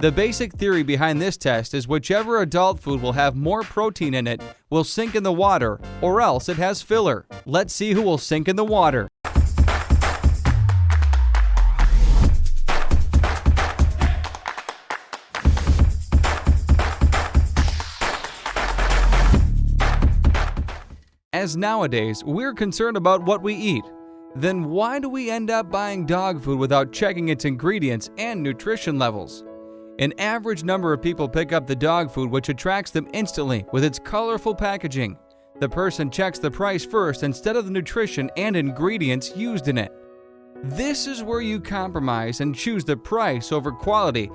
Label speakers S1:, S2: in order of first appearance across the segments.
S1: The basic theory behind this test is whichever adult food will have more protein in it will sink in the water, or else it has filler. Let's see who will sink in the water. As nowadays, we're concerned about what we eat. Then why do we end up buying dog food without checking its ingredients and nutrition levels? An average number of people pick up the dog food, which attracts them instantly with its colorful packaging. The person checks the price first instead of the nutrition and ingredients used in it. This is where you compromise and choose the price over quality,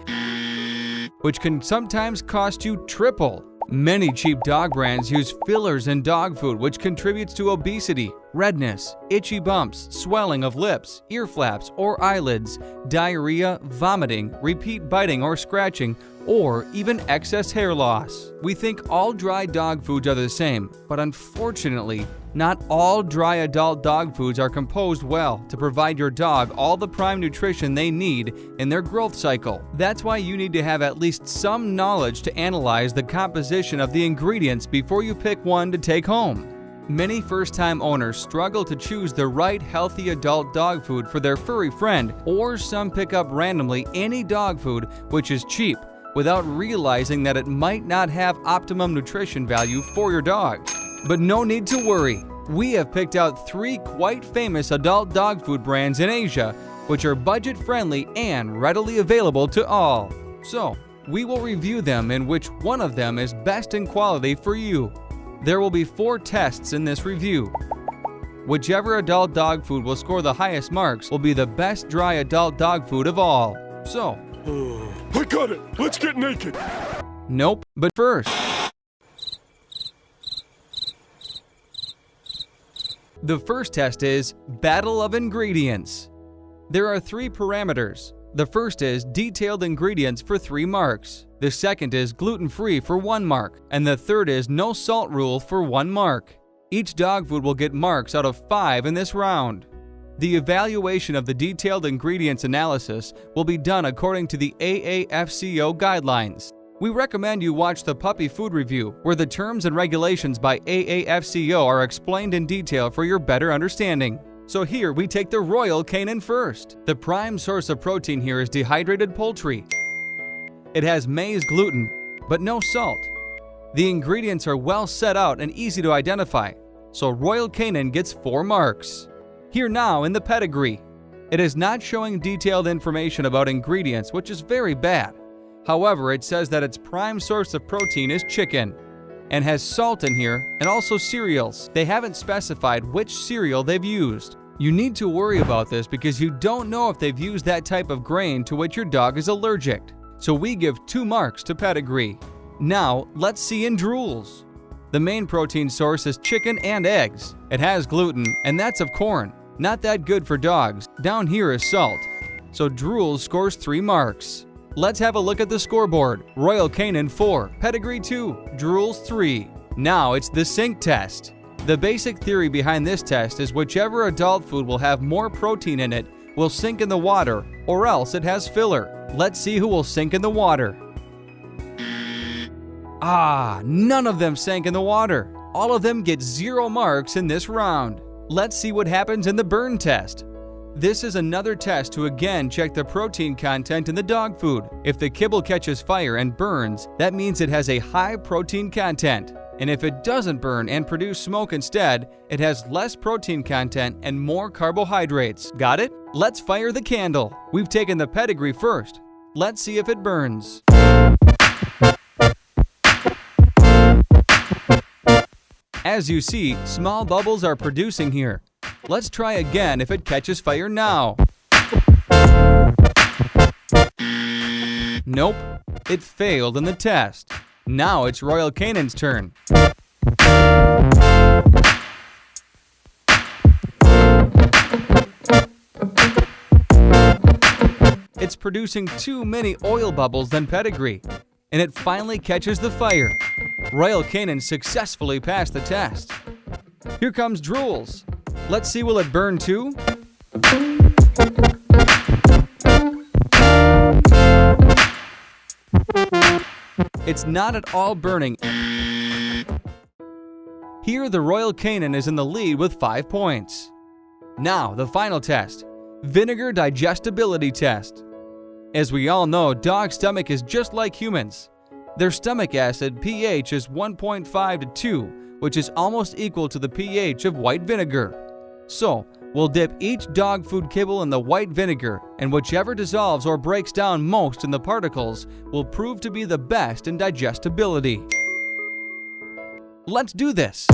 S1: which can sometimes cost you triple. Many cheap dog brands use fillers in dog food, which contributes to obesity, redness, itchy bumps, swelling of lips, ear flaps or eyelids, diarrhea, vomiting, repeat biting or scratching, or even excess hair loss. We think all dry dog foods are the same, but unfortunately, not all dry adult dog foods are composed well to provide your dog all the prime nutrition they need in their growth cycle. That's why you need to have at least some knowledge to analyze the composition of the ingredients before you pick one to take home. Many first-time owners struggle to choose the right healthy adult dog food for their furry friend, or some pick up randomly any dog food which is cheap without realizing that it might not have optimum nutrition value for your dog. But no need to worry. We have picked out 3 quite famous adult dog food brands in Asia, which are budget-friendly and readily available to all. So, we will review them and which one of them is best in quality for you. There will be 4 tests in this review. Whichever adult dog food will score the highest marks will be the best dry adult dog food of all. So,
S2: I got it! Let's get naked!
S1: Nope, but first, the first test is Battle of Ingredients. There are 3 parameters. The first is detailed ingredients for 3 marks. The second is gluten-free for 1 mark. And the third is no salt rule for 1 mark. Each dog food will get marks out of 5 in this round. The evaluation of the detailed ingredients analysis will be done according to the AAFCO guidelines. We recommend you watch the puppy food review, where the terms and regulations by AAFCO are explained in detail for your better understanding. So here we take the Royal Canin first. The prime source of protein here is dehydrated poultry. It has maize gluten, but no salt. The ingredients are well set out and easy to identify, so Royal Canin gets 4 marks. Here now in the pedigree. It is not showing detailed information about ingredients, which is very bad. However, it says that its prime source of protein is chicken, and has salt in here, and also cereals. They haven't specified which cereal they've used. You need to worry about this because you don't know if they've used that type of grain to which your dog is allergic. So we give 2 marks to pedigree. Now, let's see in drools. The main protein source is chicken and eggs. It has gluten, and that's of corn. Not that good for dogs. Down here is salt. So drools scores 3 marks. Let's have a look at the scoreboard. Royal Canin 4, pedigree 2, drools 3. Now it's the sink test. The basic theory behind this test is whichever adult food will have more protein in it will sink in the water, or else it has filler. Let's see who will sink in the water. None of them sank in the water. All of them get 0 marks in this round. Let's see what happens in the burn test. This is another test to again check the protein content in the dog food. If the kibble catches fire and burns, that means it has a high protein content. And if it doesn't burn and produce smoke instead, it has less protein content and more carbohydrates. Got it? Let's fire the candle. We've taken the pedigree first. Let's see if it burns. As you see, small bubbles are producing here. Let's try again if it catches fire now. Nope, it failed in the test. Now it's Royal Canin's turn. It's producing too many oil bubbles than pedigree, and it finally catches the fire. Royal Canin successfully passed the test. Here comes drools. Let's see, will it burn too? it's not at all burning. Here, the Royal Canin is in the lead with 5 points. Now, the final test, vinegar digestibility test. As we all know, dog stomach is just like humans. Their stomach acid pH is 1.5 to 2, which is almost equal to the pH of white vinegar. So, we'll dip each dog food kibble in the white vinegar, and whichever dissolves or breaks down most in the particles will prove to be the best in digestibility. Let's do this!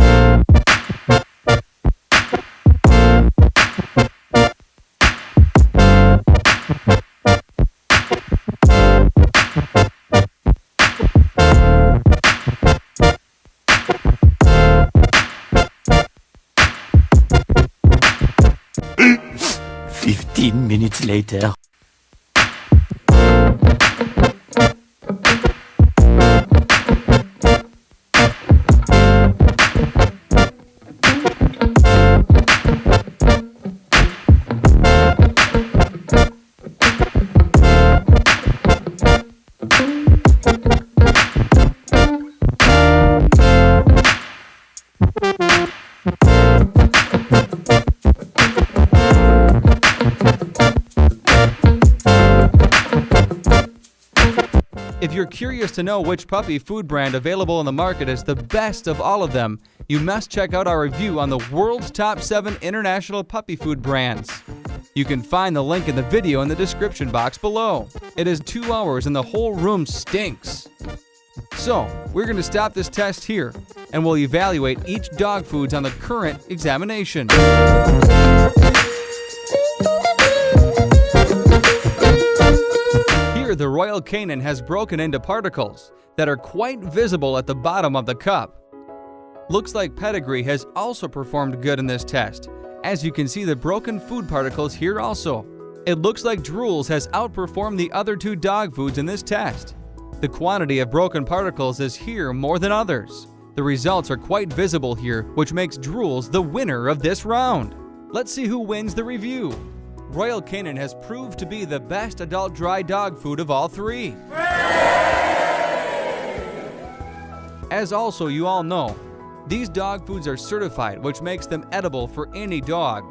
S3: Minutes later.
S1: If you're curious to know which puppy food brand available in the market is the best of all of them, you must check out our review on the world's top 7 international puppy food brands. You can find the link in the video in the description box below. It is 2 hours and the whole room stinks. So, we're going to stop this test here, and we'll evaluate each dog foods on the current examination. The Royal Canin has broken into particles that are quite visible at the bottom of the cup. Looks like Pedigree has also performed good in this test, as you can see the broken food particles here also. It looks like Drools has outperformed the other 2 dog foods in this test. The quantity of broken particles is here more than others. The results are quite visible here, which makes Drools the winner of this round. Let's see who wins the review. Royal Canin has proved to be the best adult dry dog food of all 3. As also you all know, these dog foods are certified, which makes them edible for any dog.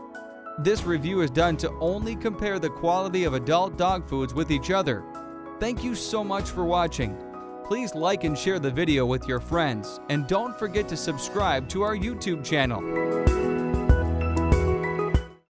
S1: This review is done to only compare the quality of adult dog foods with each other. Thank you so much for watching. Please like and share the video with your friends, and don't forget to subscribe to our YouTube channel.